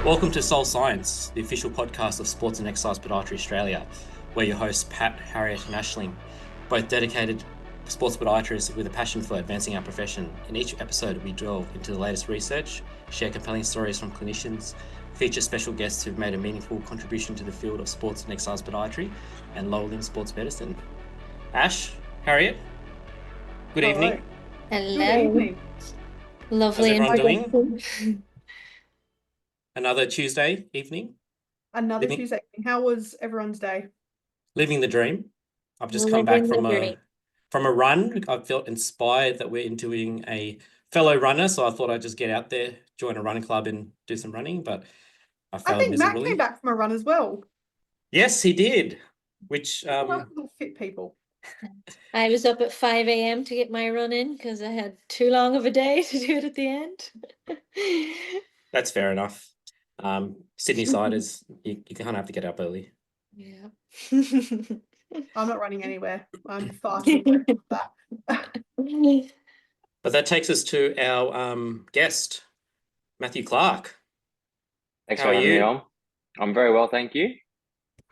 Welcome to Soul Science, the official podcast of Sports and Exercise Podiatry Australia. We're your hosts, Pat, Harriet and Aisling, both dedicated sports podiatrists with a passion for advancing our profession. In each episode, we delve into the latest research, share compelling stories from clinicians, feature special guests who've made a meaningful contribution to the field of sports and exercise podiatry and lower limb sports medicine. Ash, Harriet, good evening. Hello. Good evening. Lovely. How's everyone doing? Another Tuesday evening. Tuesday evening. How was everyone's day? Living the dream. I've just come back from a run. I felt inspired that we're doing a fellow runner, so I thought I'd just get out there, join a running club and do some running, but I failed miserably. Matt came back from a run as well. Yes, he did. Which fit people. I was up at 5 a.m. to get my run in because I had too long of a day to do it at the end. That's fair enough. Sydney siders, you kind of have to get up early. Yeah. I'm not running anywhere. I'm far too that. But that takes us to our guest, Matthew Clarke. Thanks for having me on. I'm very well, thank you.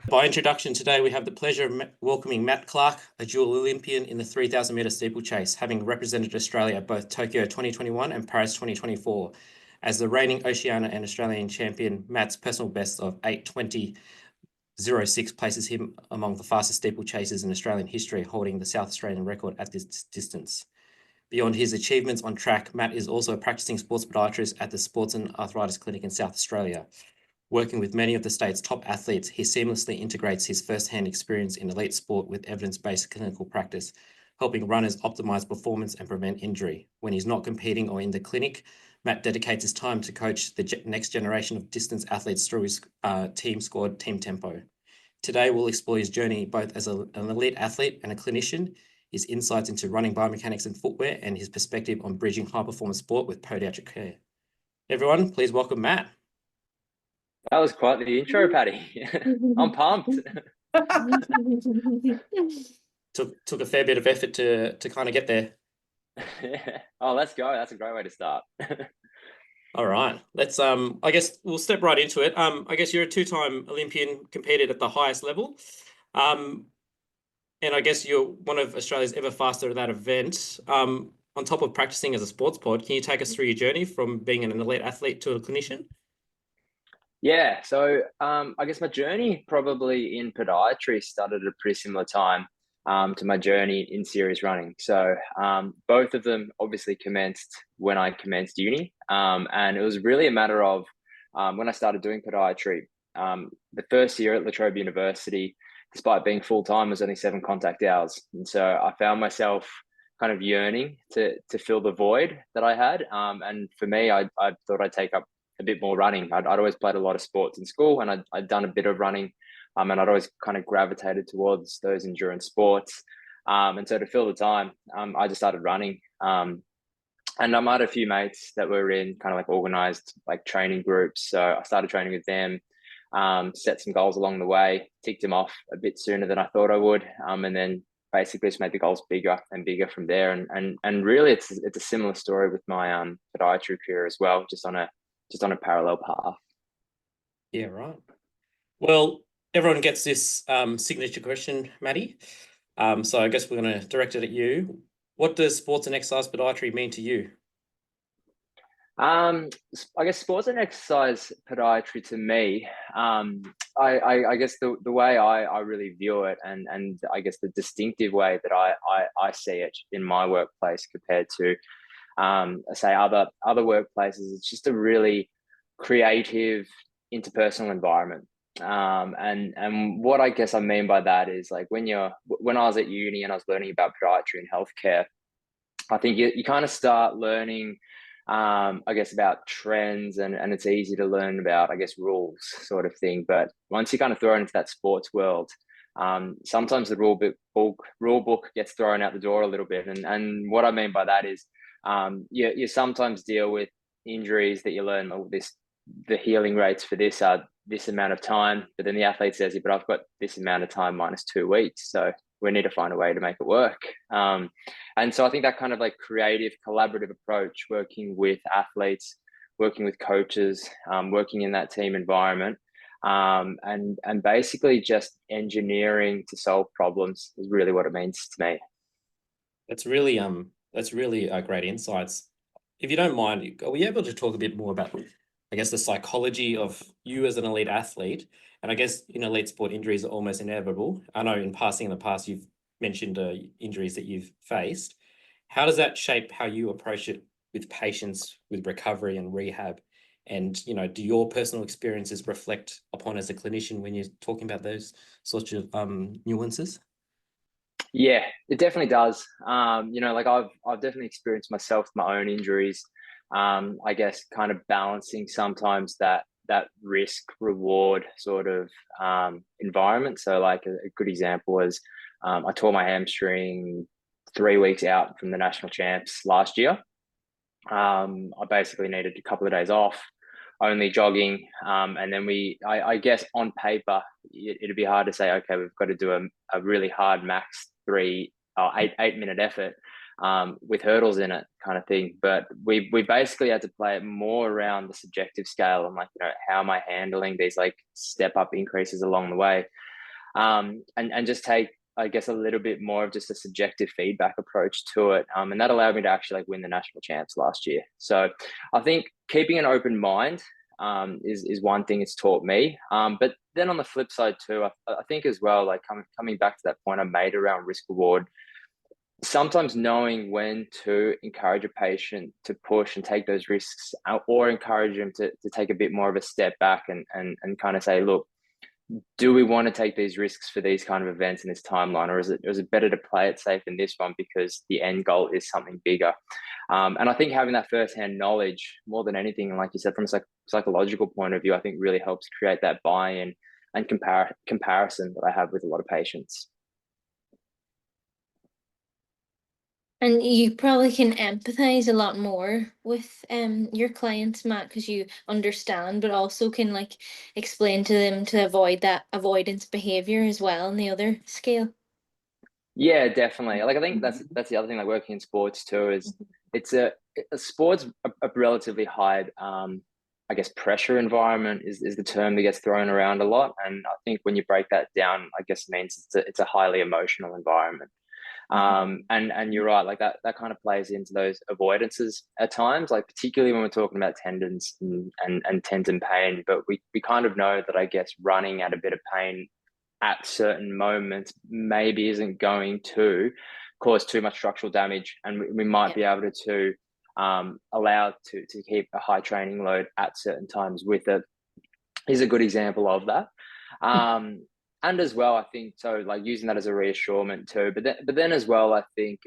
By introduction, today we have the pleasure of welcoming Matt Clarke, a dual Olympian in the 3,000 metre steeplechase, having represented Australia at both Tokyo 2021 and Paris 2024. As the reigning Oceania and Australian champion, Matt's personal best of 8:20.06 places him among the fastest steeplechasers in Australian history, holding the South Australian record at this distance. Beyond his achievements on track, Matt is also a practicing sports podiatrist at the Sports and Arthritis Clinic in South Australia. Working with many of the state's top athletes, he seamlessly integrates his first-hand experience in elite sport with evidence-based clinical practice, helping runners optimize performance and prevent injury. When he's not competing or in the clinic, Matt dedicates his time to coach the next generation of distance athletes through his team squad, Team Tempo. Today, we'll explore his journey both as an elite athlete and a clinician, his insights into running biomechanics and footwear, and his perspective on bridging high-performance sport with podiatric care. Everyone, please welcome Matt. That was quite the intro, Patty. I'm pumped. Took a fair bit of effort to kind of get there. Oh, let's go. That's a great way to start. All right. Let's I guess we'll step right into it. I guess you're a two-time Olympian, competed at the highest level. And I guess you're one of Australia's ever faster at that event. On top of practicing as a sports pod, can you take us through your journey from being an elite athlete to a clinician? Yeah, so I guess my journey probably in podiatry started at a pretty similar time to my journey in serious running. So both of them obviously commenced when I commenced uni. And it was really a matter of when I started doing podiatry, the first year at Trobe University, despite being full-time, was only 7 contact hours. And so I found myself kind of yearning to fill the void that I had. And for me, I thought I'd take up a bit more running. I'd always played a lot of sports in school, and I'd done a bit of running, and I'd always kind of gravitated towards those endurance sports. And so to fill the time, I just started running. And I had a few mates that were in kind of like organized like training groups. So I started training with them, set some goals along the way, ticked them off a bit sooner than I thought I would. And then basically just made the goals bigger and bigger from there. And really it's a similar story with my podiatry career as well, just on a parallel path. Yeah, right. Well, everyone gets this signature question, Maddie. So I guess we're going to direct it at you. What does sports and exercise podiatry mean to you? I guess sports and exercise podiatry to me, I guess the way I really view it, and I guess the distinctive way that I see it in my workplace compared to say other workplaces, it's just a really creative interpersonal environment. And what I guess I mean by that is like when I was at uni and I was learning about podiatry and healthcare, I think you kind of start learning I guess about trends, and it's easy to learn about, I guess, rules sort of thing. But once you kind of throw into that sports world, sometimes the rule book gets thrown out the door a little bit. And what I mean by that is you sometimes deal with injuries that you learn, the healing rates for this are this amount of time, but then the athlete says, yeah, but I've got this amount of time minus 2 weeks. So we need to find a way to make it work. And so I think that kind of like creative, collaborative approach, working with athletes working with coaches, working in that team environment, and basically just engineering to solve problems is really what it means to me. That's really great insights. If you don't mind, are we able to talk a bit more about, I guess, the psychology of you as an elite athlete? And I guess in elite sport, injuries are almost inevitable. I know in the past, you've mentioned injuries that you've faced. How does that shape how you approach it with patients, with recovery and rehab? And, you know, do your personal experiences reflect upon as a clinician when you're talking about those sorts of nuances? Yeah, it definitely does. You know, like I've definitely experienced myself my own injuries. I guess kind of balancing sometimes that risk reward sort of environment. So like a good example was I tore my hamstring 3 weeks out from the national champs last year. I basically needed a couple of days off, only jogging, and then I guess on paper it'd be hard to say, okay, we've got to do a really hard max 8-minute effort with hurdles in it kind of thing. But we basically had to play it more around the subjective scale and like, you know, how am I handling these like step up increases along the way, and just take, I guess, a little bit more of just a subjective feedback approach to it. And that allowed me to actually like win the national champs last year. So I think keeping an open mind is one thing it's taught me. But then on the flip side too, I think as well, like coming back to that point I made around risk reward, sometimes knowing when to encourage a patient to push and take those risks, or encourage them to take a bit more of a step back and kind of say, look, do we want to take these risks for these kind of events in this timeline, or is it better to play it safe in this one because the end goal is something bigger? And I think having that firsthand knowledge more than anything, like you said, from a psychological point of view, I think really helps create that buy-in and comparison that I have with a lot of patients. And you probably can empathize a lot more with your clients, Matt, because you understand, but also can like explain to them to avoid that avoidance behavior as well on the other scale. Yeah, definitely. Like I think that's the other thing, like working in sports too, is it's a sports a relatively high I guess pressure environment is the term that gets thrown around a lot. And I think when you break that down, I guess it means it's a highly emotional environment. And you're right, like that kind of plays into those avoidances at times, like particularly when we're talking about tendons and tendon pain. But we kind of know that I guess running at a bit of pain at certain moments maybe isn't going to cause too much structural damage, and we might be able to allow to keep a high training load at certain times with it. Is a good example of that. And as well, I think, so like using that as a reassurance too, but then as well, I think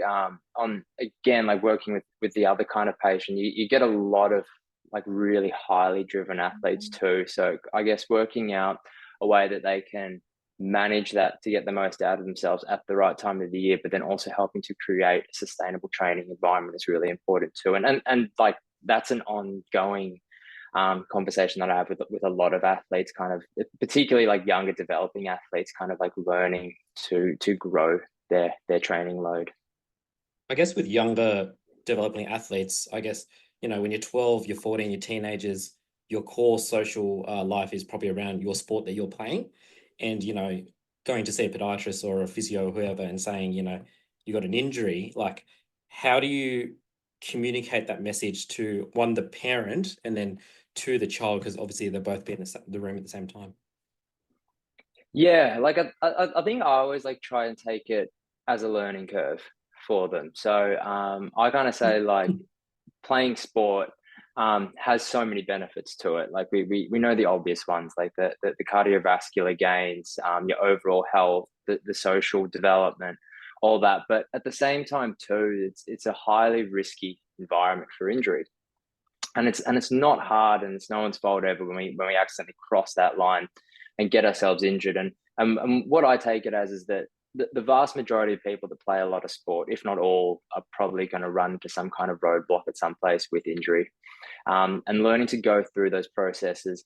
on, again, like working with the other kind of patient, you get a lot of like really highly driven athletes too. So I guess working out a way that they can manage that to get the most out of themselves at the right time of the year, but then also helping to create a sustainable training environment is really important too. And like that's an ongoing conversation that I have with a lot of athletes, kind of particularly like younger developing athletes, kind of like learning to grow their training load. I guess with younger developing athletes, I guess, you know, when you're 12, you're 14, you're teenagers, your core social life is probably around your sport that you're playing. And, you know, going to see a podiatrist or a physio or whoever and saying, you know, you got an injury, like how do you communicate that message to one, the parent, and then to the child, because obviously they're both be in the room at the same time? Yeah, like I think I always like try and take it as a learning curve for them. So I kind of say like playing sport has so many benefits to it. Like we know the obvious ones, like the cardiovascular gains, your overall health, the social development, all that. But at the same time too, it's a highly risky environment for injury. And it's not hard, and it's no one's fault ever when we accidentally cross that line and get ourselves injured. And what I take it as is that the vast majority of people that play a lot of sport, if not all, are probably going to run into some kind of roadblock at some place with injury. And learning to go through those processes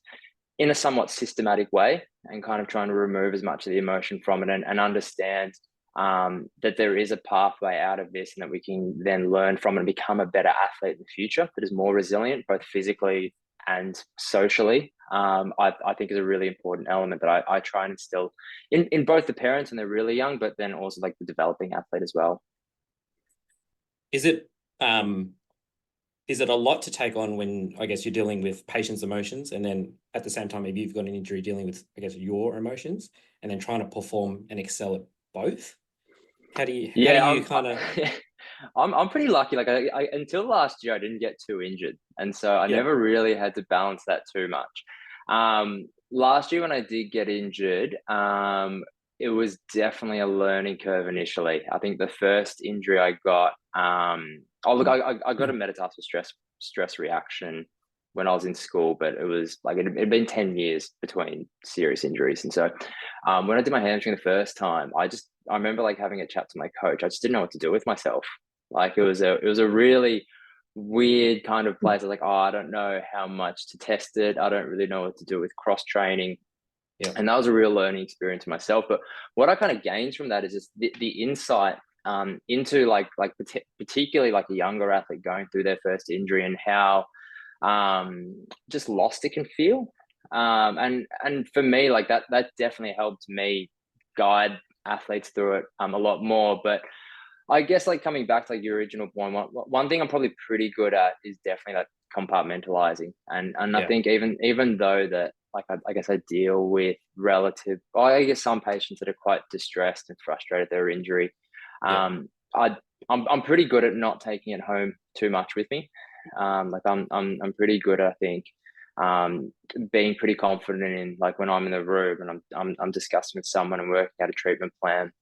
in a somewhat systematic way and kind of trying to remove as much of the emotion from it and understand that there is a pathway out of this, and that we can then learn from it and become a better athlete in the future that is more resilient, both physically, and socially, I think is a really important element that I try and instill in both the parents when they're really young, but then also like the developing athlete as well. Is it a lot to take on when, I guess, you're dealing with patients' emotions, and then at the same time, maybe you've got an injury dealing with, I guess, your emotions, and then trying to perform and excel at both? How do you kind of... I'm pretty lucky. Like I until last year, I didn't get too injured, and so I never really had to balance that too much. Last year when I did get injured, it was definitely a learning curve initially. I think the first injury I got, I got a metatarsal stress reaction when I was in school, but it was like it'd been 10 years between serious injuries, and so when I did my hamstring the first time, I remember like having a chat to my coach. I just didn't know what to do with myself. Like it was a really weird kind of place. I was like, I don't know how much to test it. I don't really know what to do with cross training. Yeah. And that was a real learning experience for myself. But what I kind of gained from that is just the insight into like particularly like a younger athlete going through their first injury, and how just lost it can feel. And for me, like that definitely helped me guide athletes through it a lot more. But I guess like coming back to like your original point, one thing I'm probably pretty good at is definitely like compartmentalizing. And I think even though that like I guess I deal with I guess some patients that are quite distressed and frustrated at their injury, I'm pretty good at not taking it home too much with me. Like I'm pretty good, I think, being pretty confident in like when I'm in the room and I'm discussing with someone and working out a treatment plan,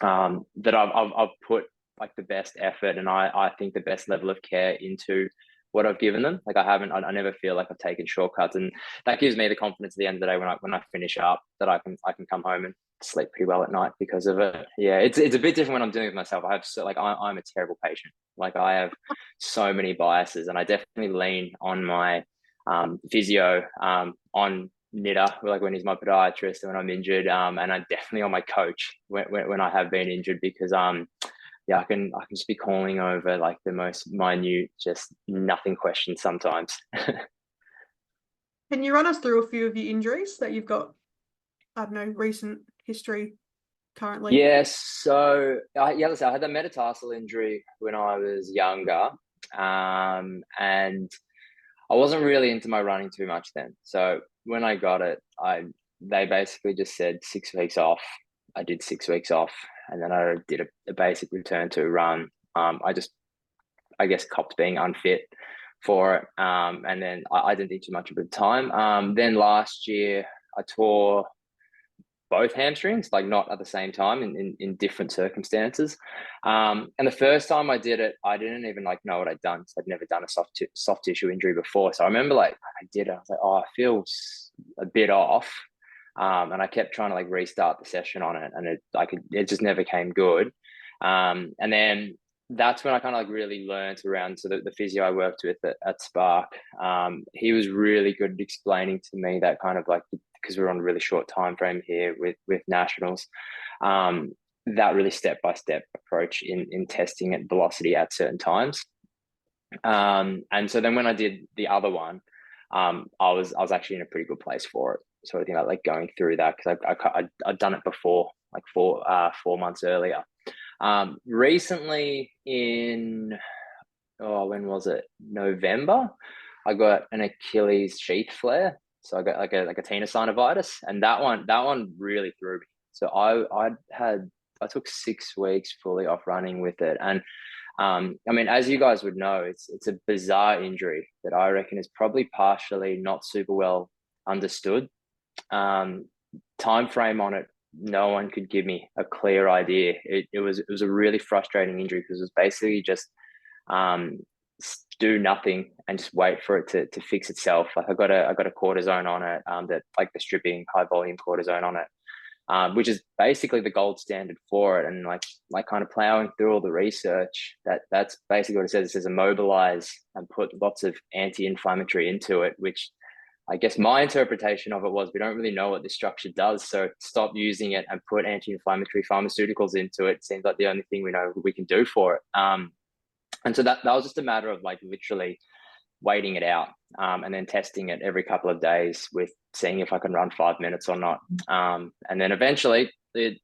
that I've put like the best effort and I think the best level of care into what I've given them. Like I never feel like I've taken shortcuts, and that gives me the confidence at the end of the day when I finish up that I can come home and sleep pretty well at night because of it. Yeah, it's a bit different when I'm doing it with myself. I'm a terrible patient. Like I have so many biases, and I definitely lean on my physio, on Nitter, like when he's my podiatrist and when I'm injured, and I'm definitely on my coach when I have been injured, because I can just be calling over like the most minute, just nothing questions sometimes. Can you run us through a few of the injuries that you've got, I don't know, recent history currently? Yes. So I had a metatarsal injury when I was younger, and I wasn't really into my running too much then. So when I got it, they basically just said 6 weeks off. I did 6 weeks off, and then I did a basic return to run. I guess copped being unfit for it, and then I didn't think too much of a time. Then last year I tore both hamstrings, like not at the same time, in different circumstances. And the first time I did it, I didn't even like know what I'd done. So I'd never done a soft tissue injury before. So I remember like I did it. I was like, I feel a bit off. And I kept trying to like restart the session on it, and it just never came good. And then that's when I kind of like really learned around. So the physio I worked with at Spark, he was really good at explaining to me that kind of like, because we're on a really short time frame here with nationals, that really step-by-step approach in testing at velocity at certain times. And so then when I did the other one, I was actually in a pretty good place for it. So I think I like going through that, because I'd done it before, like 4 months earlier. Recently when was it? November, I got an Achilles sheath flare. So I got like a tenosynovitis, and that one really threw me. So I took 6 weeks fully off running with it. And I mean, as you guys would know, it's a bizarre injury that I reckon is probably partially not super well understood. Time frame on it, no one could give me a clear idea. It was a really frustrating injury, because it was basically just do nothing and just wait for it to fix itself. Like I got a cortisone on it, that like the stripping high volume cortisone on it, which is basically the gold standard for it. And like kind of plowing through all the research, that's basically what it says. It says immobilize and put lots of anti-inflammatory into it, which I guess my interpretation of it was, we don't really know what this structure does, so stop using it and put anti-inflammatory pharmaceuticals into it. Seems like the only thing we know we can do for it. And so that was just a matter of like literally waiting it out, and then testing it every couple of days with seeing if I can run 5 minutes or not. And then eventually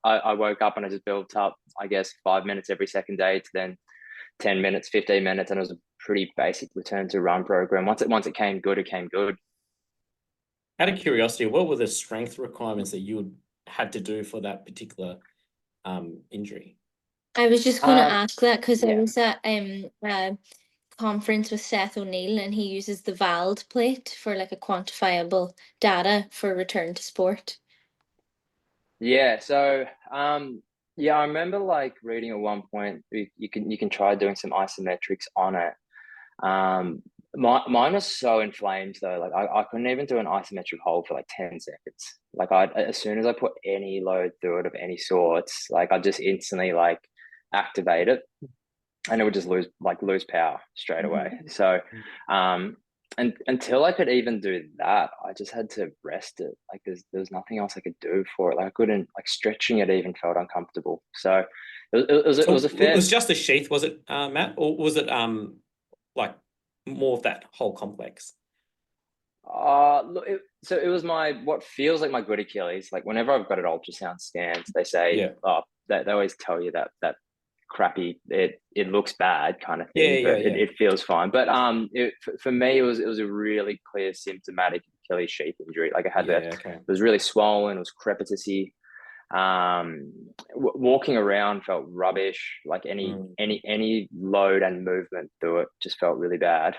I woke up and I just built up, I guess, 5 minutes every second day to then 10 minutes, 15 minutes. And it was a pretty basic return to run program. Once it came good, it came good. Out of curiosity, what were the strength requirements that you had to do for that particular injury? I was just going to ask that because I yeah. was at a conference with Seth O'Neill, and he uses the VALD plate for like a quantifiable data for return to sport. Yeah. So yeah, I remember like reading at one point you can try doing some isometrics on it. Mine was so inflamed though, like I couldn't even do an isometric hold for like 10 seconds. Like as soon as I put any load through it of any sorts, like I just instantly like activate it, and it would just lose power straight away. So and until I could even do that, I just had to rest it. Like there was nothing else I could do for it. Like I couldn't, like stretching it even felt uncomfortable. So it was a fair. It was just the sheath, was it, Matt, or was it like more of that whole complex? Look, so it was what feels like my good Achilles. Like whenever I've got an ultrasound scans, they say, they always tell you that crappy, it looks bad kind of thing, but it feels fine. But for me, it was a really clear symptomatic Achilles sheath injury. Like I had it was really swollen, it was crepitusy. Walking around felt rubbish. Like any load and movement through it just felt really bad.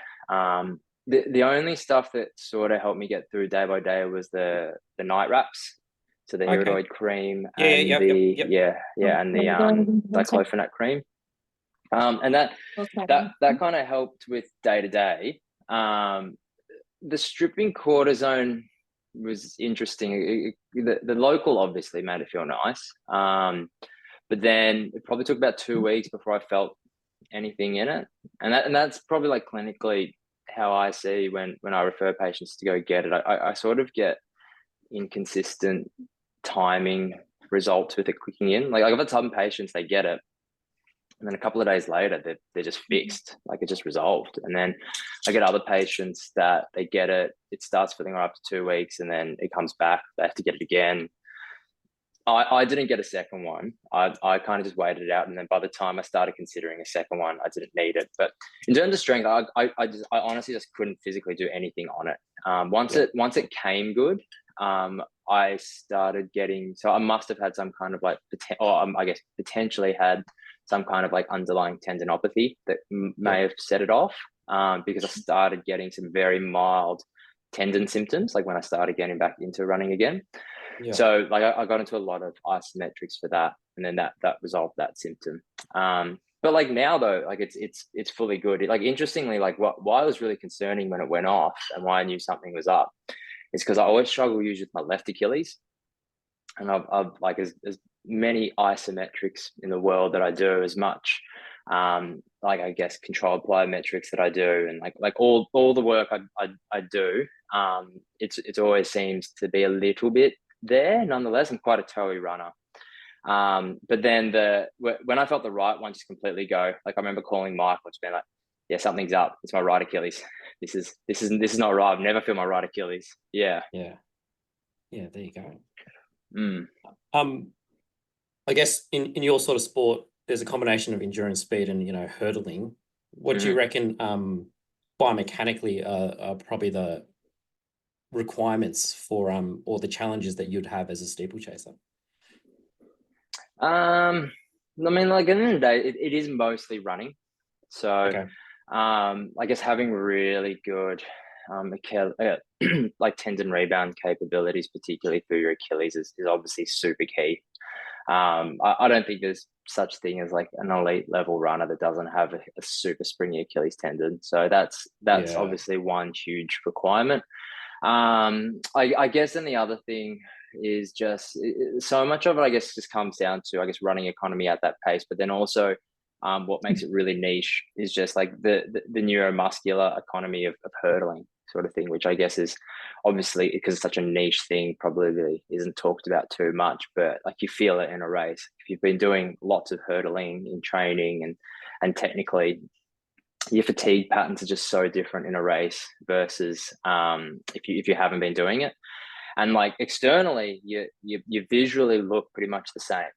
The only stuff that sort of helped me get through day by day was the night wraps. So the iridoid cream and and the diclofenac cream. And that kind of helped with day to day. The stripping cortisone was interesting. The local obviously made it feel nice. But then it probably took about 2 weeks before I felt anything in it. And that's probably like clinically how I see when I refer patients to go get it. I sort of get inconsistent timing results with it clicking in. Like I've had some patients, they get it, and then a couple of days later they're just fixed, like it just resolved. And then I get other patients that they get it, it starts feeling right after 2 weeks, and then it comes back, they have to get it again. I didn't get a second one. I kind of just waited it out, and then by the time I started considering a second one, I didn't need it. But in terms of strength, I honestly just couldn't physically do anything on it. Once it came good, I started getting, so I must have had some kind of like, I guess potentially had some kind of like underlying tendinopathy that may have set it off, because I started getting some very mild tendon symptoms, like when I started getting back into running again. So like I got into a lot of isometrics for that, and then that resolved that symptom. But like now though, like it's fully good. Like interestingly, like why it was really concerning when it went off and why I knew something was up is because I always struggle usually with my left Achilles, and I've like as many isometrics in the world that I do, as much like I guess controlled plyometrics that I do, and like all the work I do, it always seems to be a little bit there. Nonetheless, I'm quite a toey runner. But then when I felt the right one just completely go, like I remember calling Michael and just being like, yeah, something's up. It's my right Achilles. This is not right. I've never feel my right Achilles. Yeah. There you go. I guess in your sort of sport, there's a combination of endurance, speed, and hurdling. What do you reckon biomechanically are probably the requirements for or the challenges that you'd have as a steeplechaser? I mean, like at the end of the day, it is mostly running. So I guess having really good like tendon rebound capabilities, particularly through your Achilles, is obviously super key. I don't think there's such thing as like an elite level runner that doesn't have a super springy Achilles tendon. So that's obviously one huge requirement. I guess then the other thing is just so much of it, I guess, just comes down to, I guess, running economy at that pace, but then also what makes it really niche is just like the neuromuscular economy of hurdling sort of thing, which I guess is obviously, because it's such a niche thing, probably isn't talked about too much, but like you feel it in a race. If you've been doing lots of hurdling in training and technically your fatigue patterns are just so different in a race versus if you haven't been doing it. And like externally, you visually look pretty much the same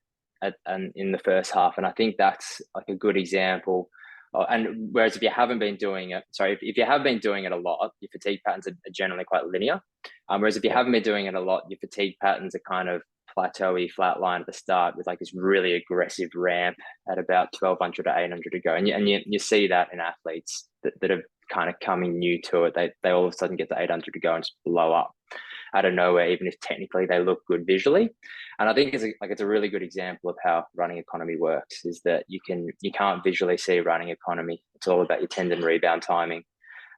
and in the first half. And I think that's like a good example. And whereas if you haven't been doing it, if you have been doing it a lot, your fatigue patterns are generally quite linear. Whereas if you haven't been doing it a lot, your fatigue patterns are kind of plateauy, flatline at the start with like this really aggressive ramp at about 1200 to 800 to go. And you see that in athletes that are kind of coming new to it. They all of a sudden get to 800 to go and just blow up out of nowhere, even if technically they look good visually. And I think it's a really good example of how running economy works, is that you can't visually see running economy. It's all about your tendon rebound timing.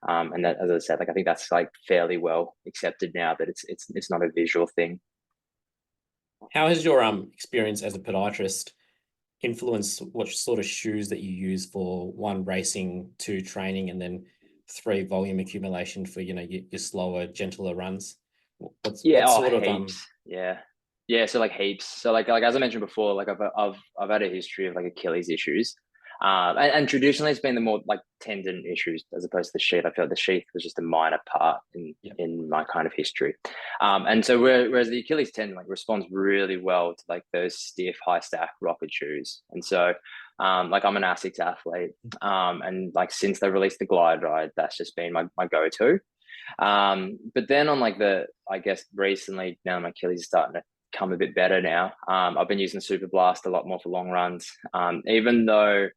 And that, as I said, like I think that's like fairly well accepted now that it's not a visual thing. How has your experience as a podiatrist influenced what sort of shoes that you use for 1, racing, 2, training, and then 3, volume accumulation for your slower, gentler runs? So like heaps. So like as I mentioned before, like I've had a history of like Achilles issues. And traditionally it's been the more like tendon issues as opposed to the sheath. I feel like the sheath was just a minor part in my kind of history. And so whereas the Achilles tendon like responds really well to like those stiff high stack rocket shoes. And so like I'm an ASICS athlete. And like since they released the Glide Ride, that's just been my go-to. But then on like I guess recently now my Achilles is starting to come a bit better now. I've been using the Super Blast a lot more for long runs. Even though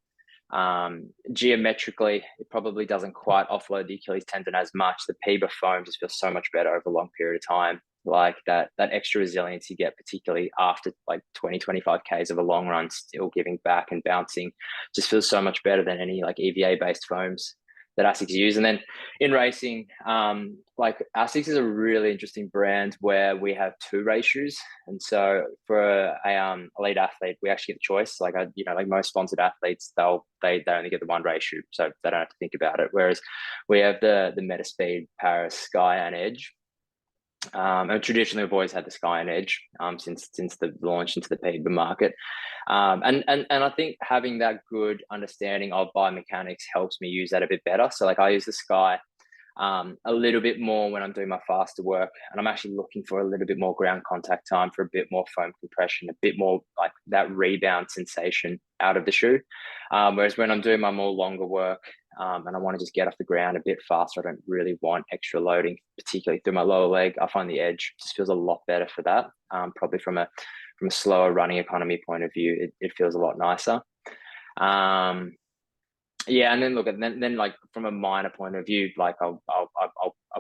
geometrically it probably doesn't quite offload the Achilles tendon as much, the PEBA foam just feels so much better over a long period of time. Like that extra resilience you get, particularly after like 20-25 Ks of a long run, still giving back and bouncing, just feels so much better than any like EVA based foams that ASICS use. And then in racing, like ASICS is a really interesting brand where we have 2 race shoes. And so for a elite athlete, we actually get the choice. Like like most sponsored athletes, they only get the 1 race shoe, so they don't have to think about it. Whereas we have the Metaspeed, Paris, Sky, and Edge. And traditionally we've always had the Sky and Edge since the launch into the PEBA market. And I think having that good understanding of biomechanics helps me use that a bit better. So like I use the Sky a little bit more when I'm doing my faster work, and I'm actually looking for a little bit more ground contact time, for a bit more foam compression, a bit more like that rebound sensation out of the shoe. Whereas when I'm doing my more longer work, and I want to just get off the ground a bit faster, I don't really want extra loading, particularly through my lower leg. I find the Edge just feels a lot better for that. Probably from a slower running economy point of view, it feels a lot nicer. And then look, and then like from a minor point of view, like I'll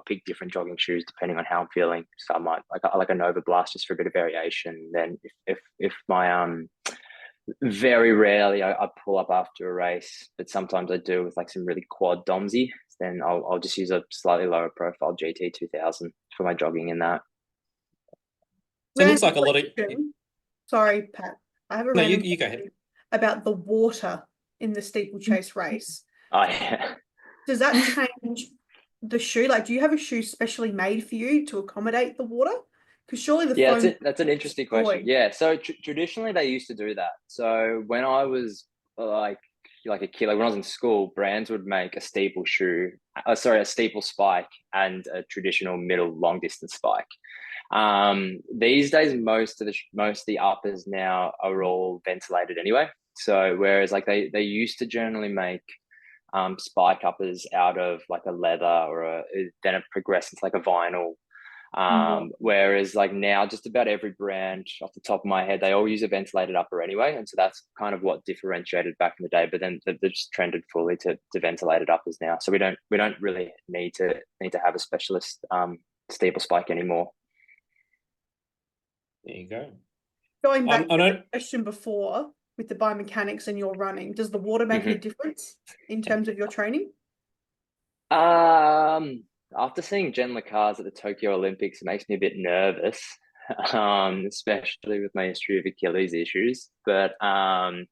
pick different jogging shoes depending on how I'm feeling. So I might like a Nova Blast just for a bit of variation. Then if my very rarely I pull up after a race, but sometimes I do with like some really quad domsy. Then I'll just use a slightly lower profile GT 2000 for my jogging in that. So it looks like a lot of. Sorry, Pat. I have a random you go ahead. About the water in the steeplechase race. Oh yeah. Does that change the shoe? Like, do you have a shoe specially made for you to accommodate the water? Because surely that's an interesting question. Yeah, so traditionally they used to do that. So when I was like a kid, like when I was in school, brands would make a steeple shoe, a steeple spike, and a traditional middle long distance spike. These days, most of the uppers now are all ventilated anyway. So whereas like they used to generally make spike uppers out of like a leather or then it progressed into like a vinyl. Whereas like now just about every brand off the top of my head, they all use a ventilated upper anyway. And so that's kind of what differentiated back in the day, but then they've just trended fully to ventilated uppers now. So we don't really need to have a specialist steeple spike anymore. There you go. Going back to the question before with the biomechanics and your running, does the water make a difference in terms of your training? After seeing Jen LeCars at the Tokyo Olympics, it makes me a bit nervous, especially with my history of Achilles issues. But I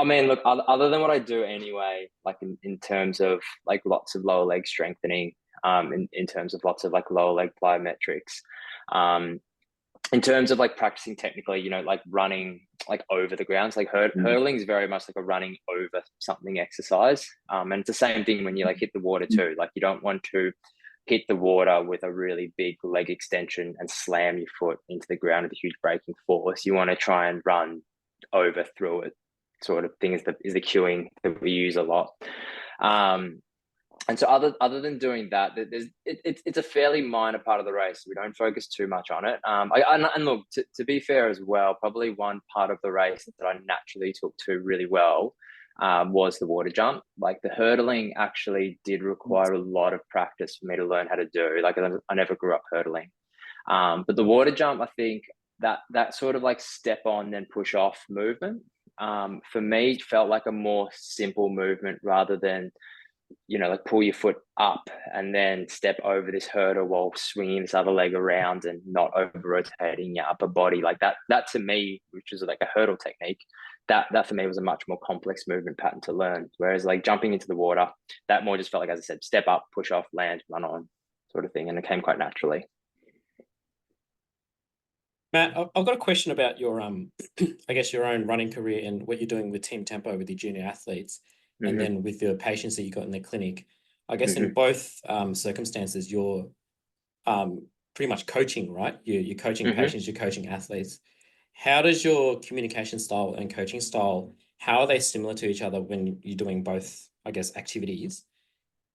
mean, look, other than what I do anyway, like in terms of like lots of lower leg strengthening, in terms of lots of like lower leg plyometrics, in terms of like practicing technically, like running like over the ground. So like hurdling is very much like a running over something exercise. And it's the same thing when you like hit the water too. Like you don't want to hit the water with a really big leg extension and slam your foot into the ground with a huge braking force. You want to try and run over through it, sort of thing is the cueing that we use a lot. And so other than doing that, it's a fairly minor part of the race. We don't focus too much on it. And look, to be fair as well, probably one part of the race that I naturally took to really well was the water jump. Like the hurdling actually did require a lot of practice for me to learn how to do. Like I never grew up hurdling. But the water jump, I think that sort of like step on then push off movement, for me felt like a more simple movement rather than, you know, like pull your foot up and then step over this hurdle while swinging this other leg around and not over rotating your upper body. Like that to me, which is like a hurdle technique, that for me was a much more complex movement pattern to learn. Whereas like jumping into the water, that more just felt like, as I said, step up, push off, land, run on sort of thing. And it came quite naturally. Matt, I've got a question about your, I guess your own running career and what you're doing with Team Tempo with your junior athletes, and then with the patients that you got in the clinic. I guess in both circumstances, you're pretty much coaching, right? You're coaching patients, you're coaching athletes. How does your communication style and coaching style, how are they similar to each other when you're doing both, I guess, activities?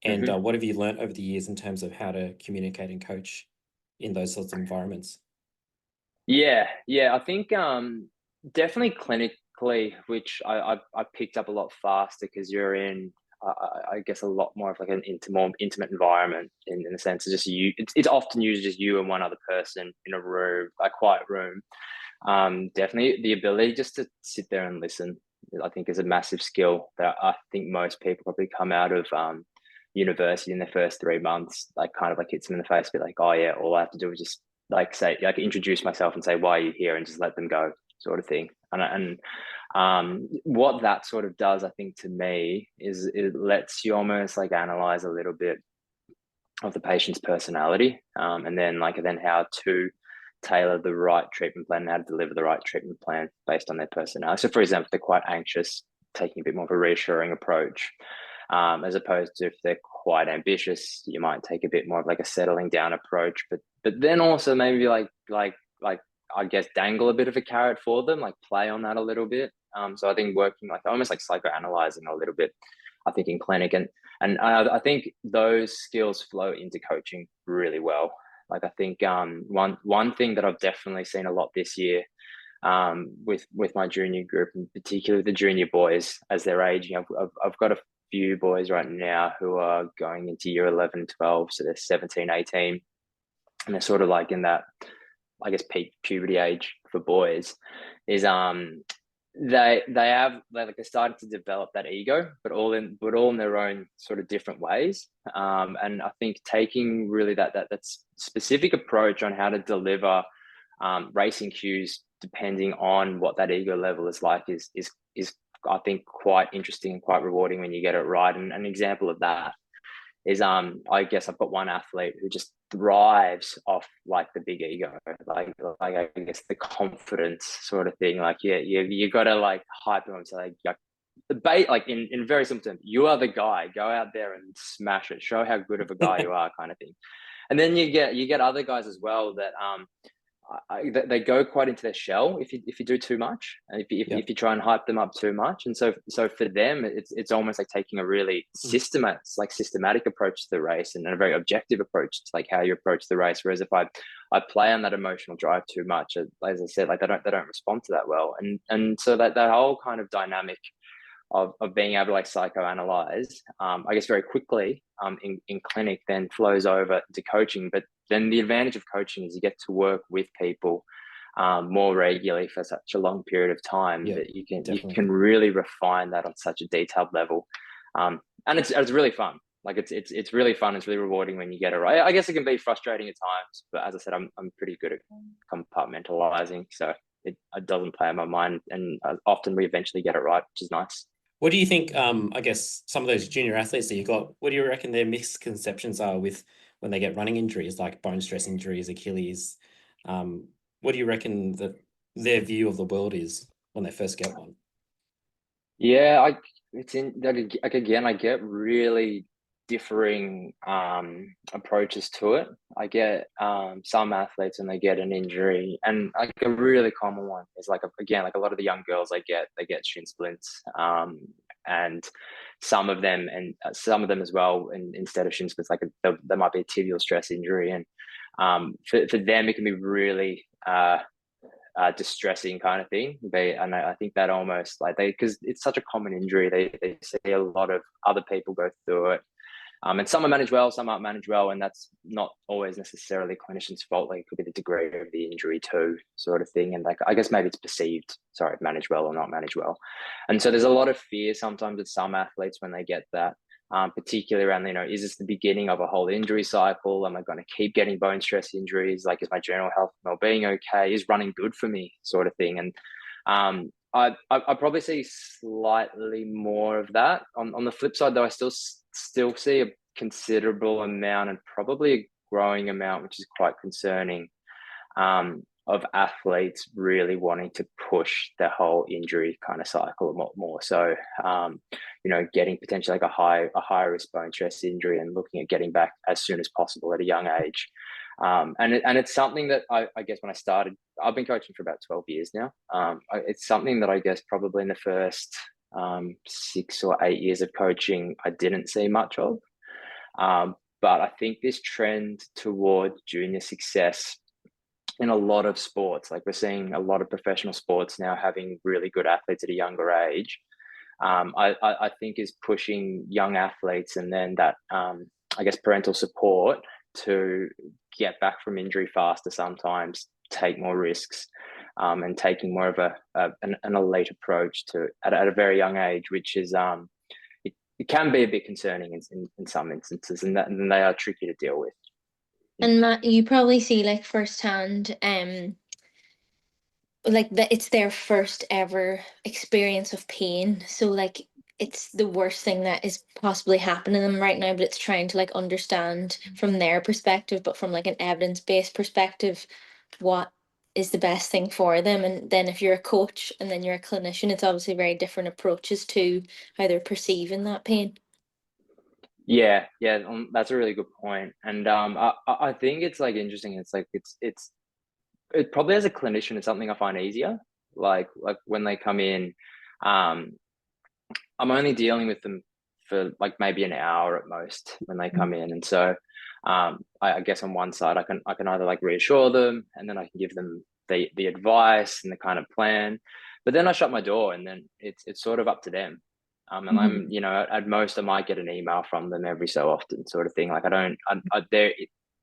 And what have you learned over the years in terms of how to communicate and coach in those sorts of environments? Yeah, I think definitely clinically, which I picked up a lot faster because you're in, I guess, a lot more of like an more intimate environment in the sense of just you. It's often usually just you and one other person in a room, a quiet room. Definitely the ability just to sit there and listen, I think, is a massive skill that I think most people probably come out of university in their first 3 months, like kind of like hits them in the face, be like, oh yeah, all I have to do is just like say, like introduce myself and say, why are you here? And just let them go, sort of thing. And what that sort of does, I think, to me is it lets you almost like analyze a little bit of the patient's personality, and then how to tailor the right treatment plan and how to deliver the right treatment plan based on their personality. So for example, if they're quite anxious, taking a bit more of a reassuring approach, as opposed to if they're quite ambitious, you might take a bit more of like a settling down approach, but then also maybe like I guess dangle a bit of a carrot for them, like play on that a little bit. So I think working like almost like psychoanalyzing a little bit, I think, in clinic, and I think those skills flow into coaching really well. Like I think one thing that I've definitely seen a lot this year, with my junior group, and particularly the junior boys as they're aging. I've got a few boys right now who are going into year 11, 12, so they're 17, 18, and they're sort of like in that, I guess, peak puberty age for boys, is they're starting to develop that ego, but all in their own sort of different ways. And I think taking really that specific approach on how to deliver racing cues depending on what that ego level is like is I think quite interesting and quite rewarding when you get it right. And an example of that is I guess I've got one athlete who just thrives off like the big ego, like I guess the confidence sort of thing. Like you got to like hype him up. So like in very simple terms, you are the guy. Go out there and smash it. Show how good of a guy you are, kind of thing. And then you get other guys as well that they go quite into their shell if you do too much, and if you try and hype them up too much. And so for them, it's almost like taking a really systematic approach to the race and a very objective approach to like how you approach the race. Whereas if I play on that emotional drive too much, as I said, like they don't respond to that well. And so that whole kind of dynamic of being able to like psychoanalyze, I guess, very quickly in clinic then flows over to coaching. But then the advantage of coaching is you get to work with people more regularly for such a long period of time that you can really refine that on such a detailed level. And it's really fun. Like it's really fun. It's really rewarding when you get it right. I guess it can be frustrating at times, but as I said, I'm pretty good at compartmentalizing, so it doesn't play on my mind, and often we eventually get it right, which is nice. What do you think, I guess, some of those junior athletes that you got, what do you reckon their misconceptions are with when they get running injuries, like bone stress injuries, Achilles? What do you reckon that their view of the world is when they first get one? Yeah, it's in like again, I get really differing approaches to it. I get some athletes when they get an injury, and like a really common one is like again, like a lot of the young girls they get shin splints, and some of them as well, and instead of shin splints, like there might be a tibial stress injury, and for them it can be really distressing kind of thing. And I think that almost like because it's such a common injury, they see a lot of other people go through it. And some are managed well, some aren't managed well, and that's not always necessarily clinician's fault. Like it could be the degree of the injury too, sort of thing. And like I guess maybe it's perceived, managed well or not managed well. And so there's a lot of fear sometimes with some athletes when they get that, particularly around, is this the beginning of a whole injury cycle? Am I going to keep getting bone stress injuries? Like, is my general health and well-being okay? Is running good for me, sort of thing? And I probably see slightly more of that. On the flip side, though, I still see a considerable amount, and probably a growing amount, which is quite concerning, of athletes really wanting to push the whole injury kind of cycle a lot more. So, getting potentially like a high risk bone stress injury and looking at getting back as soon as possible at a young age. And it's something that I guess when I started, I've been coaching for about 12 years now. It's something that I guess probably in the first 6 or 8 years of coaching, I didn't see much of. But I think this trend toward junior success in a lot of sports, like we're seeing a lot of professional sports now having really good athletes at a younger age, I think is pushing young athletes, and then that, I guess, parental support to get back from injury faster sometimes, take more risks, and taking more of an elite approach to at a very young age, which is it can be a bit concerning in some instances, and they are tricky to deal with. And Matt, you probably see like firsthand, like that it's their first ever experience of pain. So like it's the worst thing that is possibly happening to them right now, but it's trying to like understand from their perspective, but from like an evidence-based perspective, what is the best thing for them. And then if you're a coach and then you're a clinician, it's obviously very different approaches to how they're perceiving that pain. Yeah, that's a really good point. And I think it's like interesting. It's like it probably as a clinician, it's something I find easier. Like when they come in, I'm only dealing with them for like maybe an hour at most when they come in, and so I guess on one side I can either like reassure them, and then I can give them the advice and the kind of plan, but then I shut my door, and then it's sort of up to them. And I'm, at most I might get an email from them every so often, sort of thing. Like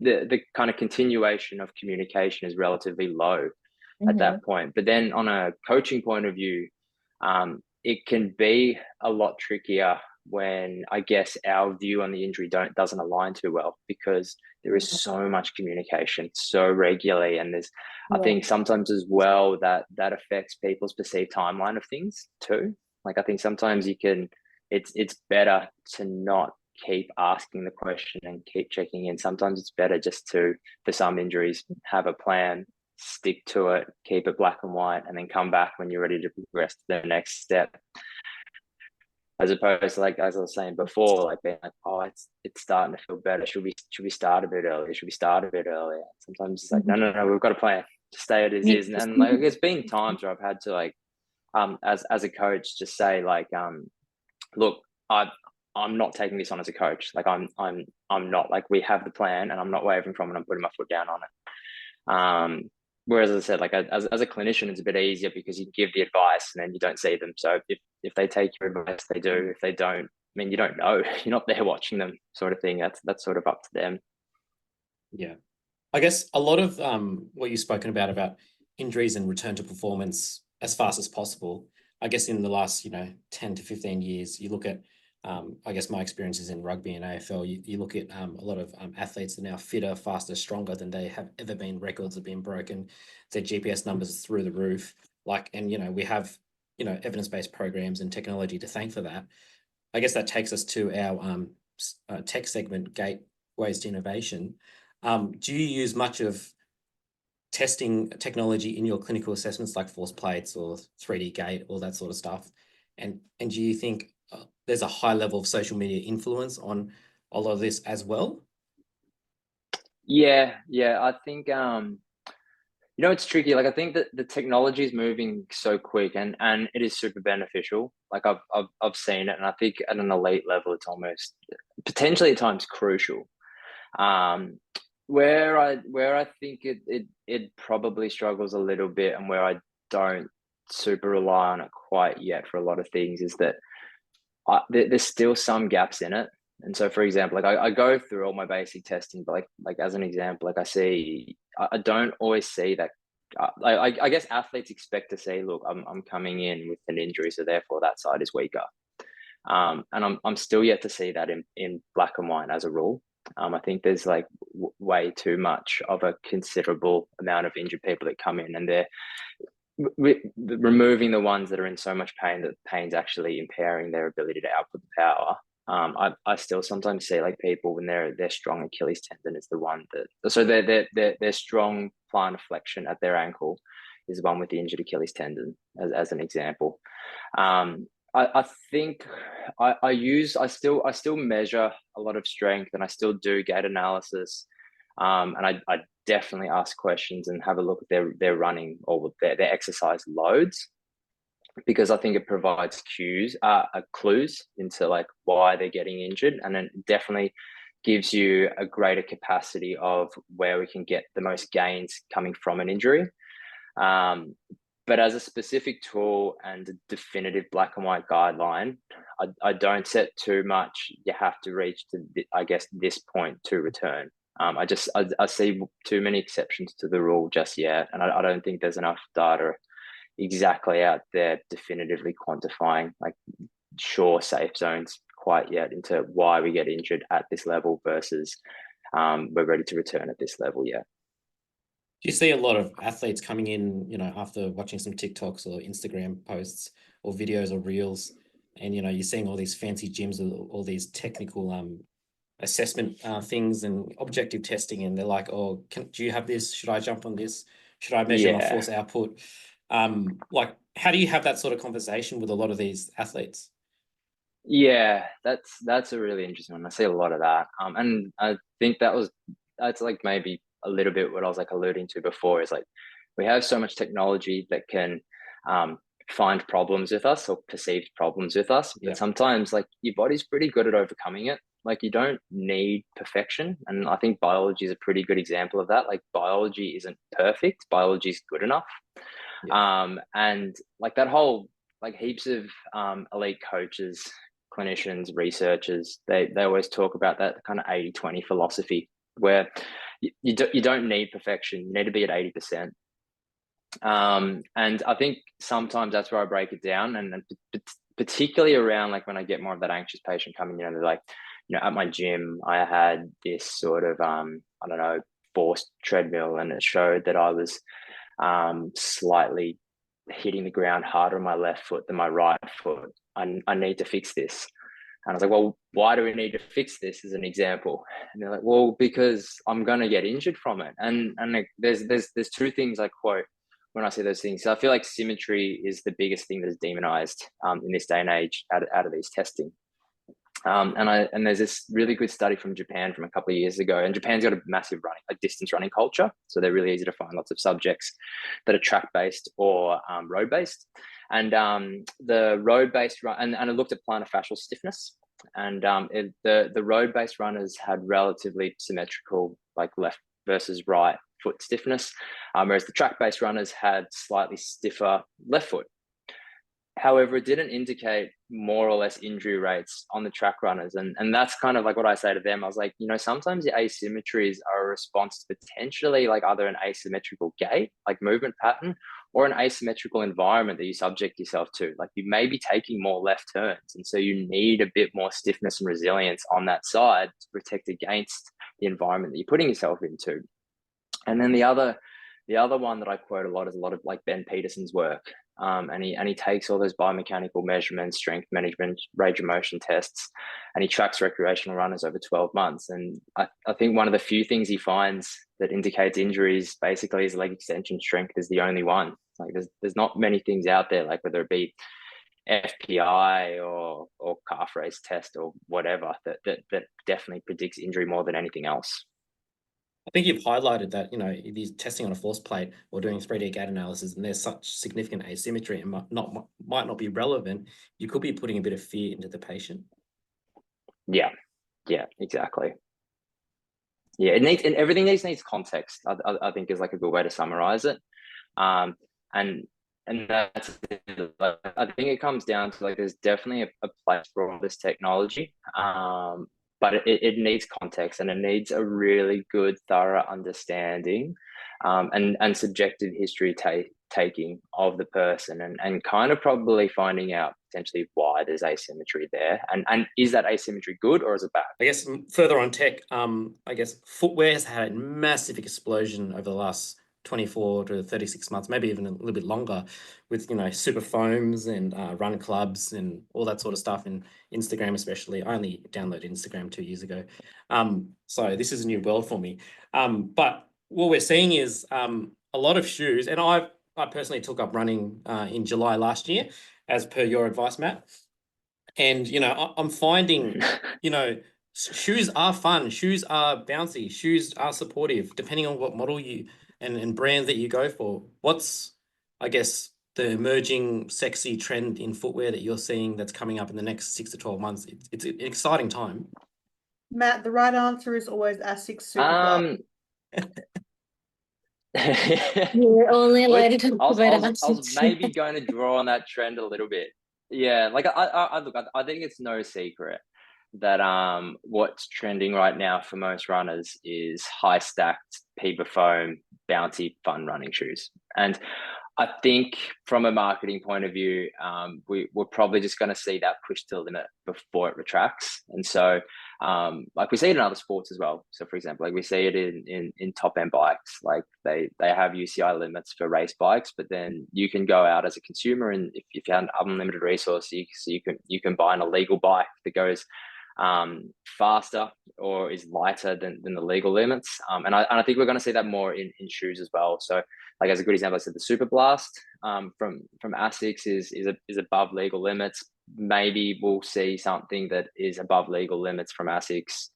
the kind of continuation of communication is relatively low at that point. But then on a coaching point of view, it can be a lot trickier when I guess our view on the injury doesn't align too well, because there is so much communication so regularly, and there's I think sometimes as well that affects people's perceived timeline of things too. Like I think sometimes it's better to not keep asking the question and keep checking in. Sometimes it's better just to, for some injuries, have a plan, stick to it, keep it black and white, and then come back when you're ready to progress to the next step. As opposed to, like, as I was saying before, like being like, oh, it's starting to feel better. Should we start a bit earlier? Should we start a bit earlier? Sometimes it's like, no, we've got a plan. Just stay as is. And like, there's been times where I've had to like, as a coach, just say like, look, I'm not taking this on as a coach. Like I'm not, like, we have the plan and I'm not wavering from it. I'm putting my foot down on it. Whereas, as I said, like as a clinician, it's a bit easier because you give the advice and then you don't see them. So if they take your advice, they do. If they don't, I mean, you don't know. You're not there watching them, sort of thing. That's sort of up to them. Yeah, I guess a lot of what you've spoken about injuries and return to performance as fast as possible. I guess in the last 10 to 15 years, you look at I guess my experiences in rugby and AFL, you look at a lot of athletes are now fitter, faster, stronger than they have ever been. Records have been broken. Their GPS numbers are through the roof. And we have, evidence-based programs and technology to thank for that. I guess that takes us to our tech segment, Gateways to Innovation. Do you use much of testing technology in your clinical assessments, like force plates or 3D gait, all that sort of stuff? And do you think there's a high level of social media influence on all of this as well? Yeah, I think it's tricky. Like, I think that the technology is moving so quick, and it is super beneficial. Like, I've seen it, and I think at an elite level, it's almost potentially at times crucial. Where I think it probably struggles a little bit, and where I don't super rely on it quite yet for a lot of things, is that there's still some gaps in it. And so, for example, like I go through all my basic testing, but like as an example, like I don't always see that. I guess athletes expect to say, look, I'm coming in with an injury, so therefore that side is weaker. And I'm still yet to see that in black and white as a rule. I think there's like way too much of a considerable amount of injured people that come in, and they're removing the ones that are in so much pain that pain's actually impairing their ability to output the power. I still sometimes see like people when their strong Achilles tendon is the one that, so their strong plantar flexion at their ankle is the one with the injured Achilles tendon, as an example. I think I still measure a lot of strength, and I still do gait analysis, and I definitely ask questions and have a look at their running or their exercise loads, because I think it provides clues into like why they're getting injured, and then it definitely gives you a greater capacity of where we can get the most gains coming from an injury. But as a specific tool and a definitive black and white guideline, I don't set too much. You have to reach to, I guess, this point to return. I see too many exceptions to the rule just yet, and I don't think there's enough data exactly out there definitively quantifying like sure safe zones quite yet into why we get injured at this level versus we're ready to return at this level yet. Do you see a lot of athletes coming in, after watching some TikToks or Instagram posts or videos or reels, and, you're seeing all these fancy gyms with all these technical assessment things and objective testing, and they're like, oh, do you have this? Should I jump on this? Should I measure my force output? Like, how do you have that sort of conversation with a lot of these athletes? Yeah, that's a really interesting one. I see a lot of that. And I think that's like maybe a little bit what I was like alluding to before, is like we have so much technology that can find problems with us or perceived problems with us. But sometimes like your body's pretty good at overcoming it. Like, you don't need perfection. And I think biology is a pretty good example of that. Like, biology isn't perfect. Biology is good enough. And like that whole, like heaps of elite coaches, clinicians, researchers, they always talk about that kind of 80-20 philosophy, where you don't need perfection. You need to be at 80%. And I think sometimes that's where I break it down, and particularly around like when I get more of that anxious patient coming in, and they're like, at my gym, I had this sort of, forced treadmill, and it showed that I was slightly hitting the ground harder on my left foot than my right foot. I need to fix this. And I was like, well, why do we need to fix this, as an example? And they're like, well, because I'm going to get injured from it. And like, there's two things I quote when I say those things. So I feel like symmetry is the biggest thing that is demonized in this day and age out of these testing. And there's this really good study from Japan from a couple of years ago, and Japan's got a massive distance running culture. So they're really easy to find lots of subjects that are track-based or road-based. And the road-based run, and I looked at plantar fascial stiffness, and the road-based runners had relatively symmetrical, like left versus right foot stiffness, whereas the track-based runners had slightly stiffer left foot. However, it didn't indicate more or less injury rates on the track runners. And that's kind of like what I say to them. I was like, sometimes the asymmetries are a response to potentially like either an asymmetrical gait, like movement pattern, or an asymmetrical environment that you subject yourself to. Like, you may be taking more left turns, and so you need a bit more stiffness and resilience on that side to protect against the environment that you're putting yourself into. And then the other one that I quote a lot is a lot of like Ben Peterson's work. And he takes all those biomechanical measurements, strength management, range of motion tests, and he tracks recreational runners over 12 months. And I think one of the few things he finds that indicates injuries basically is leg extension strength is the only one. Like there's not many things out there, like whether it be FPI or calf raise test or whatever, that definitely predicts injury more than anything else. I think you've highlighted that, you know, if you're testing on a force plate or doing 3D gait analysis and there's such significant asymmetry and might not be relevant, you could be putting a bit of fear into the patient. Yeah, exactly. Yeah, everything needs context. I think is like a good way to summarize it. And that's like, I think it comes down to like there's definitely a place for all this technology, but it needs context and it needs a really good, thorough understanding, and subjective history taking of the person, and kind of probably finding out potentially why there's asymmetry there, and is that asymmetry good or is it bad? I guess further on tech, I guess footwear has had a massive explosion over the last 24 to 36 months, maybe even a little bit longer, with, you know, super foams and run clubs and all that sort of stuff, and Instagram especially. I only downloaded Instagram 2 years ago, so this is a new world for me. But what we're seeing is a lot of shoes, and I personally took up running in July last year, as per your advice, Matt. And, you know, I'm finding, you know, shoes are fun, shoes are bouncy, shoes are supportive, depending on what model you and brand that you go for. What's, I guess, the emerging sexy trend in footwear that you're seeing that's coming up in the next 6 to 12 months? It's an exciting time. Matt, the right answer is always Asics Superglide. You're only allowed to talk I about was maybe going to draw on that trend a little bit. Yeah, like I think it's no secret that what's trending right now for most runners is high stacked Piba foam, bouncy, fun running shoes. And I think from a marketing point of view, we're probably just going to see that push to the limit before it retracts. And so, like we see it in other sports as well. So, for example, like we see it in top end bikes, like they have UCI limits for race bikes, but then you can go out as a consumer, and if you have an unlimited resource, you can buy an illegal bike that goes faster or is lighter than the legal limits. And I think we're going to see that more in shoes as well. So, like as a good example, I said the Super Blast from Asics is above legal limits. Maybe we'll see something that is above legal limits from Asics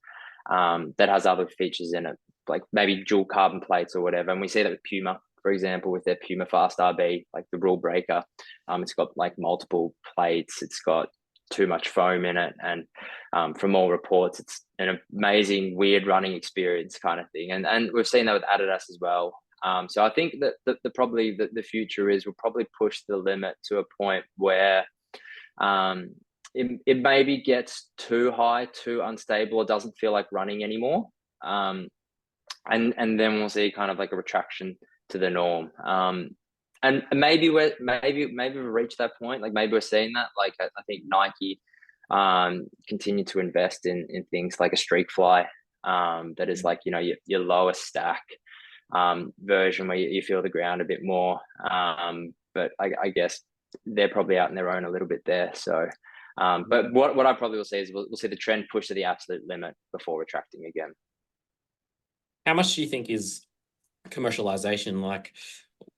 that has other features in it, like maybe dual carbon plates or whatever. And we see that with Puma, for example, with their Puma Fast RB, like the rule breaker. It's got like multiple plates. It's got too much foam in it, and from all reports, it's an amazing weird running experience kind of thing. And we've seen that with Adidas as well. So I think that the future is we'll probably push the limit to a point where it maybe gets too high, too unstable. It doesn't feel like running anymore. And then we'll see kind of like a retraction to the norm. And maybe we've reached that point. Like maybe we're seeing that. Like I think Nike continue to invest in things like a Streak Fly that is like, you know, your lower stack version where you feel the ground a bit more. But I guess they're probably out on their own a little bit there. So, but what I probably will see is we'll see the trend push to the absolute limit before retracting again. How much do you think is commercialization? Like,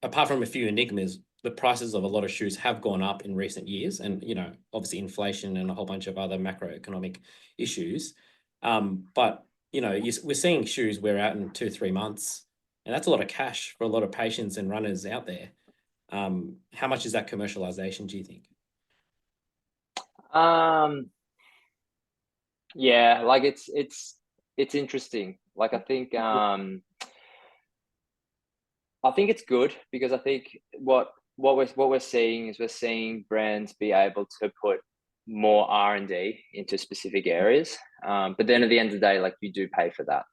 apart from a few enigmas, the prices of a lot of shoes have gone up in recent years, and, you know, obviously inflation and a whole bunch of other macroeconomic issues. But, you know, we're seeing shoes wear out in 2-3 months, and that's a lot of cash for a lot of patients and runners out there. How much is that commercialization, do you think? Yeah, like it's interesting. Like I think it's good, because I think what we're seeing is we're seeing brands be able to put more R&D into specific areas. But then at the end of the day, like you do pay for that.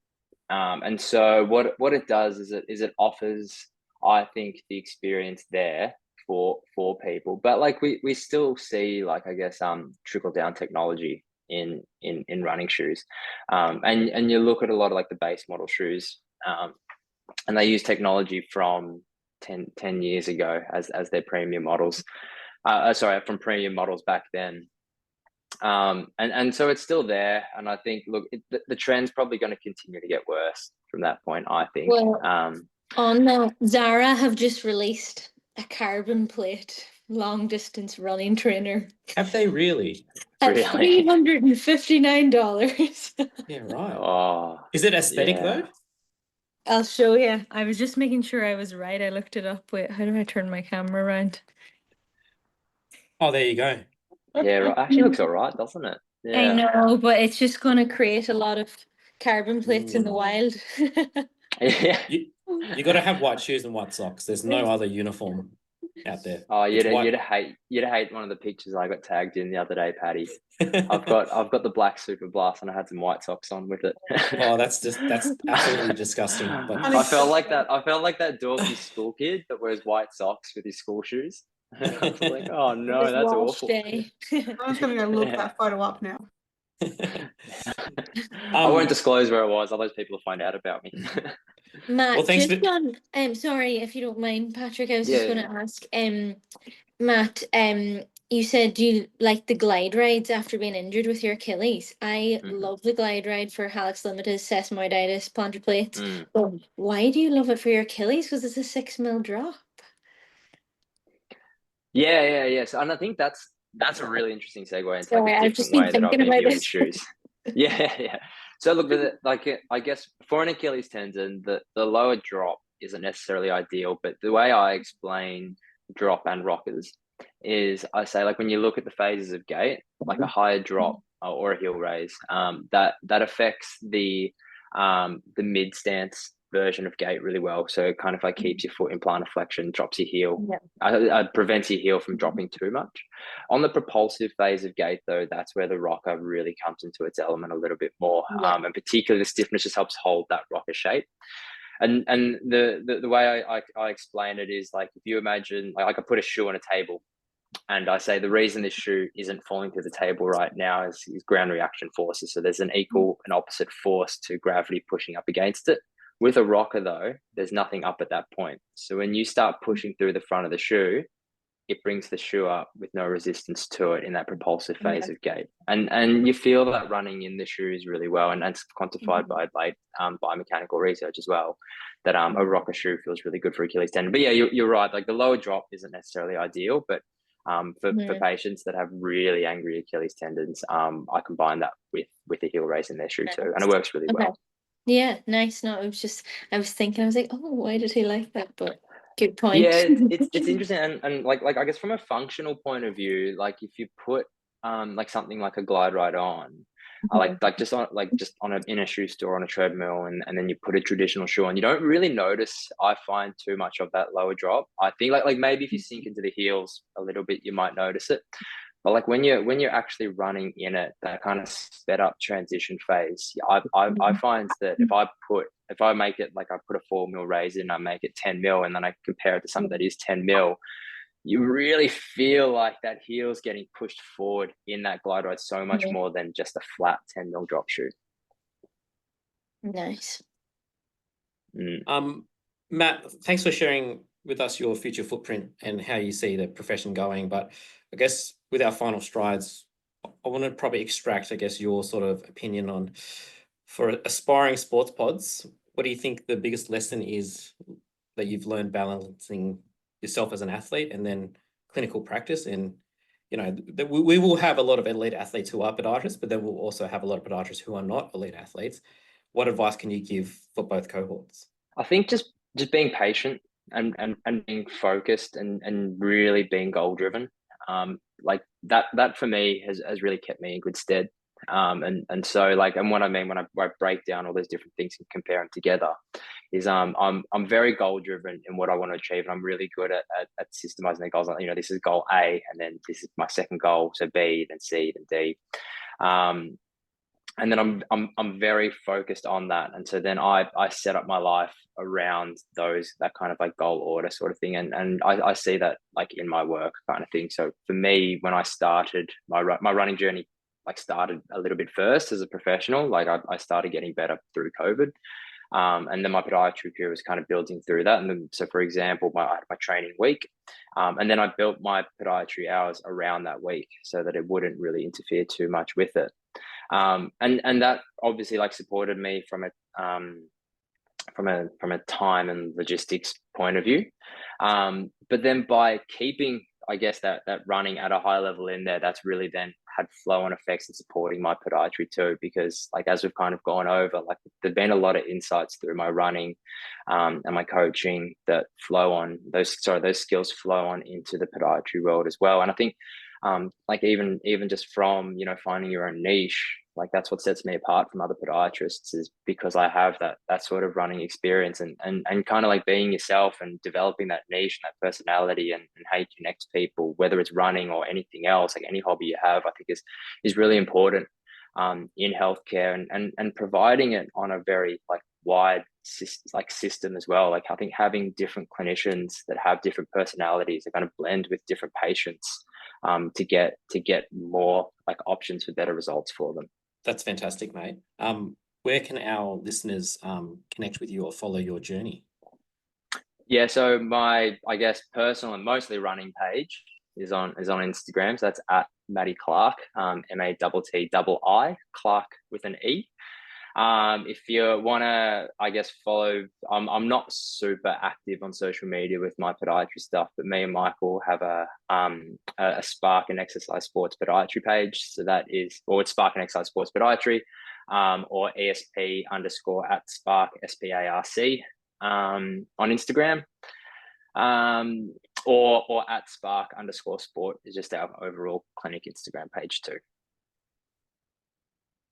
And so what it does is it offers, I think, the experience there for people. But like we still see, like, I guess trickle down technology in running shoes. And you look at a lot of like the base model shoes, and they use technology from 10 years ago as their premium models. From premium models back then. And so it's still there, and I think, look, the trend's probably going to continue to get worse from that point, I think. Well, on that, Zara have just released a carbon plate long distance running trainer Have they really? at Really? $359. Yeah, right. Oh, Is it aesthetic yeah. though? I'll show you. I was just making sure I was right. I looked it up. Wait, how do I turn my camera around? Oh, there you go. Yeah, right. Actually looks all right, doesn't it? I Yeah. know, but it's just going to create a lot of carbon plates in the wild. Yeah. You got to have white shoes and white socks. There's no other uniform out there. Oh, It's white. you'd hate one of the pictures I got tagged in the other day, Paddy. I've got the black Super Blast, and I had some white socks on with it. Oh, that's absolutely disgusting. But I felt like that dorky school kid that wears white socks with his school shoes. I was like, oh no, It's that's wash awful. day. I'm just going to go look that photo up now. I won't disclose where it was, otherwise people will find out about me. Matt, Well, thanks just on, sorry if you don't mind, Patrick, I was just Yeah, going to ask, Matt, you said you like the glide rides after being injured with your Achilles. I love the glide ride for hallux limitus, sesamoiditis, plantar plates. But why do you love it for your Achilles? Because it's a 6 mil drop. Yeah. So, and I think that's a really interesting segue into Sorry, like a I've just different been way that I've thinking been about viewing this. shoes. Yeah. So look, I guess for an Achilles tendon, the lower drop isn't necessarily ideal, but the way I explain drop and rockers is I say, like, when you look at the phases of gait, like a higher drop or a heel raise, that affects the mid stance version of gait really well. So it kind of like keeps your foot in plantar flexion, drops your heel, prevents your heel from dropping too much. On the propulsive phase of gait, though, that's where the rocker really comes into its element a little bit more, and particularly the stiffness just helps hold that rocker shape. And the way I explain it is, like, if you imagine, like, I could put a shoe on a table, and I say the reason this shoe isn't falling through the table right now is ground reaction forces. So there's an equal and opposite force to gravity pushing up against it. With a rocker, though, there's nothing up at that point. So when you start pushing through the front of the shoe, it brings the shoe up with no resistance to it in that propulsive phase of gait. And you feel that running in the shoes really well. And it's quantified by biomechanical research as well, that a rocker shoe feels really good for Achilles tendon. But yeah, you're right. Like, the lower drop isn't necessarily ideal, but for patients that have really angry Achilles tendons, I combine that with a heel raise in their shoe too. And it works really well. Yeah, nice. No, it was just, I was thinking, I was like, oh, why did he like that? But good point. Yeah, it's interesting, and like I guess from a functional point of view, like if you put like something like a glide ride on, just on an inner shoe store on a treadmill, and then you put a traditional shoe on, you don't really notice, I find, too much of that lower drop. I think like maybe if you sink into the heels a little bit, you might notice it. But like when you're actually running in it, that kind of sped up transition phase, I find that if I make it, like, I put a 4 mil raise in, I make it 10 mil, and then I compare it to something that is 10 mil, you really feel like that heel's getting pushed forward in that glide ride so much more than just a flat 10 mil drop shoe. Nice. Matt, thanks for sharing with us your future footprint and how you see the profession going. But I guess with our final strides, I want to probably extract, I guess, your sort of opinion on, for aspiring sports pods, what do you think the biggest lesson is that you've learned balancing yourself as an athlete and then clinical practice? And, you know, we will have a lot of elite athletes who are podiatrists, but then we'll also have a lot of podiatrists who are not elite athletes. What advice can you give for both cohorts? I think just being patient and being focused and really being goal driven. Like that for me has really kept me in good stead. And so, like, and what I mean when I break down all those different things and compare them together is I'm very goal driven in what I want to achieve, and I'm really good at systemizing the goals. You know, this is goal A, and then this is my second goal, so B, then C, then D. And then I'm very focused on that, and so then I set up my life around that kind of like goal order sort of thing, and I see that like in my work kind of thing. So for me, when I started my running journey, like, started a little bit first as a professional. Like I started getting better through COVID, And then my podiatry career was kind of building through that. And then, so for example, I had my training week, and then I built my podiatry hours around that week so that it wouldn't really interfere too much with it. And that obviously like supported me from a time and logistics point of view. But then by keeping, I guess, that running at a high level in there, that's really then had flow-on effects in supporting my podiatry too, because like as we've kind of gone over, like there've been a lot of insights through my running and my coaching that flow on those skills flow on into the podiatry world as well. And I think like even just from, you know, finding your own niche, like that's what sets me apart from other podiatrists, is because I have that sort of running experience and kind of like being yourself and developing that niche and that personality and how you connect to people, whether it's running or anything else, like any hobby you have, I think is really important in healthcare and providing it on a very like wide system as well. Like I think having different clinicians that have different personalities are going to blend with different patients to get more like options for better results for them. That's fantastic, mate. Where can our listeners connect with you or follow your journey? Yeah, so my, I guess, personal and mostly running page is on Instagram. So that's at Matty Clarke, MATTII, Clarke with an E. If you want to, I guess, follow, I'm not super active on social media with my podiatry stuff, but me and Michael have a Spark and Exercise Sports Podiatry page. So that is, or it's Spark and Exercise Sports Podiatry, or ESP_@Spark, SPARC, on Instagram. Or @Spark_sport is just our overall clinic Instagram page too.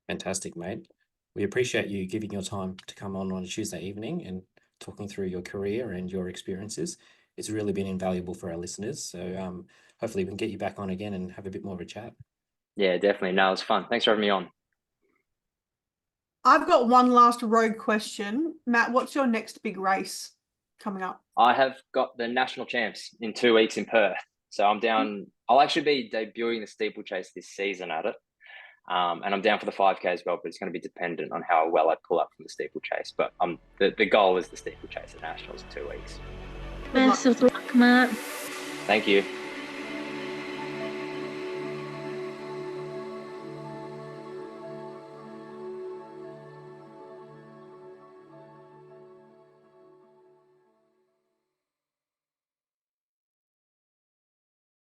Fantastic, mate. We appreciate you giving your time to come on a Tuesday evening and talking through your career and your experiences. It's really been invaluable for our listeners. So hopefully we can get you back on again and have a bit more of a chat. Yeah, definitely. No, it was fun. Thanks for having me on. I've got one last rogue question. Matt, what's your next big race coming up? I have got the national champs in 2 weeks in Perth. So I'm down. I'll actually be debuting the steeplechase this season at it. And I'm down for the 5K as well, but it's going to be dependent on how well I pull up from the steeplechase. But the goal is the steeplechase at nationals in 2 weeks. Best of luck, Matt. Thank you.